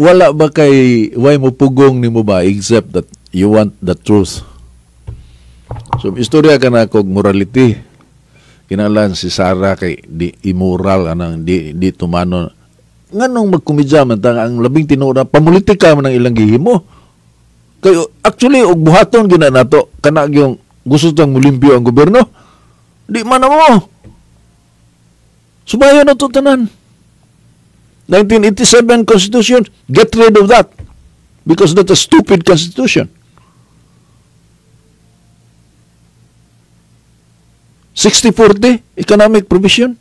wala ba kay why mo pugong nimo ba except that you want the truth. So istorya ka na kog morality. Kinahanglan si Sarah kay di immoral anang di tumano. Nganong magkomedya man ta ang labing tinuod pamulitika man ang ilang gihimo. Kay actually og buhaton gina nato kana gyung gusto tang mulimpyo ang gobyerno. Di man mo. Subayon na to tanan. 1987 Constitution, get rid of that. Because that's a stupid Constitution. 60-40, economic provision.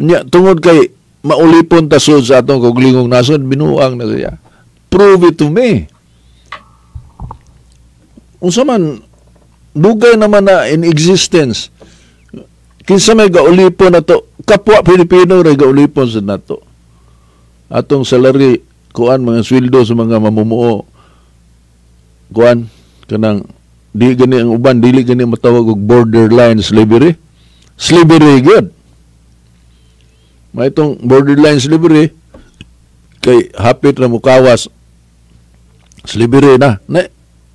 Nya, tungod kay maulipon tasod sa atong kaglingong nasod, binuang na siya. Prove it to me. Unsa man, dugay naman na in existence. Kinsa may gaulipon na to, kapwa Pilipino ray gaulipon sa nato. Atong salary, kuan mga sweldo sa mga mamumuo, kuan, kanang, di gani ang uban, dili gani matawag og borderline slavery. Slavery good. May itong borderline slavery, kay hapit na mukawas, slavery na.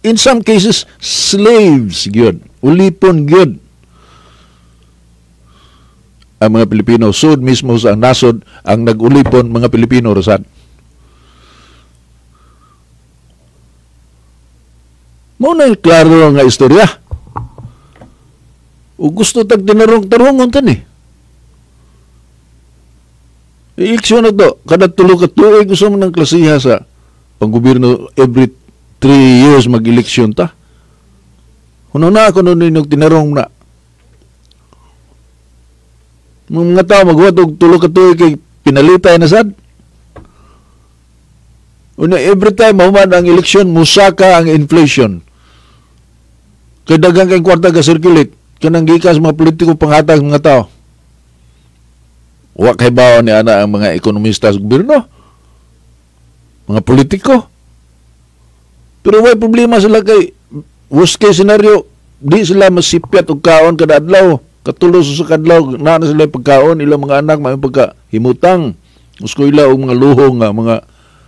In some cases, slaves good. Ulipon good. Ang mga Pilipino, sud mismo sa nasod, ang nag-ulipon mga Pilipino, Rosad. Muna yung klaro nga istorya. O gusto tag tinarong-tarungon tan eh. Eleksyon na to, kada tulo ka tuig gusto mo ng klasiha sa panggobyerno every 3 years mag-eleksyon ta. Kuno na ako nun yung tinarong na. Mga tao maghuwat og tulo ka tuig kay pinalitay na sad. Una every time mahuman ang eleksyon musaka ang inflation. Kay daghang kay kwarta ka circulate kanang gikas mga politiko panghatag mga tao. Wa kay bawo ni ana ang mga ekonomista sa gobyerno. Mga politiko. Pero way problema sila kay worst case scenario di sila masipyat og kaon kada adlaw. Katulo sa kadlaw na sila pagkaon ilang mga anak may pagkahimutang eskwela og mga luhong nga mga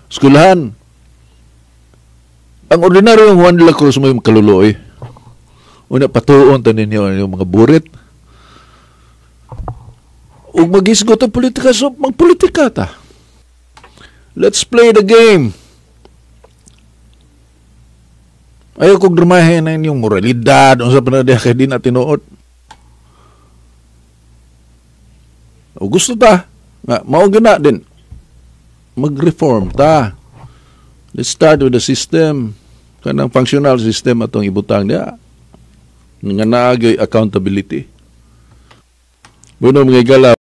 eskwelahan. Ang ordinaryo Juan de la Cruz mo yung kaluluoy. Una patuon tanin yung mga burit. Ug magisgot ang politika so magpolitika ta. Let's play the game. Ayaw kong dramahin na yung moralidad unsa pa na diha kay di na tinuod. O gusto ta, nga, mao gina din, mag-reform ta. Let's start with the system, kanang functional system atong ibutang niya, nga naagay accountability. Bueno, mga igala,